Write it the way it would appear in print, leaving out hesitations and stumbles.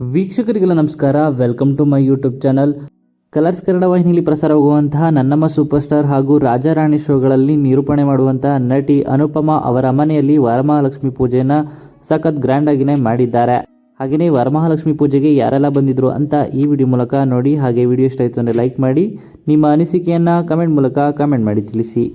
ವೀಕ್ಷಕರಿಗೆಲ್ಲ ನಮಸ್ಕಾರ. Welcome to my YouTube channel. Colors Kannada ವಾಹಿನಿಯಲ್ಲಿ ಪ್ರಸಾರವಾಗುವಂತಹ ನನ್ನಮ್ಮ ಸೂಪರ್ ಸ್ಟಾರ್ ಹಾಗೂ ರಾಜಾರಾಣಿ ಶೋಗಳಲ್ಲಿ ನಿರೂಪಣೆ ಮಾಡುವಂತಹ ನಟಿ ಅನುಪಮಾ ಅವರ ಮನೆಯಲ್ಲಿ ವರಮಹಾಲಕ್ಷ್ಮಿ ಪೂಜೆಯನ್ನು ಸಖತ್ ಗ್ರ್ಯಾಂಡ್ ಆಗಿನೇ ಮಾಡಿದ್ದಾರೆ. ಹಾಗೆಯೇ ವರಮಹಾಲಕ್ಷ್ಮಿ ಪೂಜೆಗೆ ಯಾರೆಲ್ಲ ಬಂದಿದ್ರು ಅಂತ ಈ ವಿಡಿಯೋ ಮೂಲಕ ನೋಡಿ. ಹಾಗೆ ವಿಡಿಯೋ ಇಷ್ಟ ಆಯಿತು ಅಂದರೆ ಲೈಕ್ ಮಾಡಿ, ನಿಮ್ಮ ಅನಿಸಿಕೆಯನ್ನು ಕಮೆಂಟ್ ಮೂಲಕ ಕಮೆಂಟ್ ಮಾಡಿ ತಿಳಿಸಿ.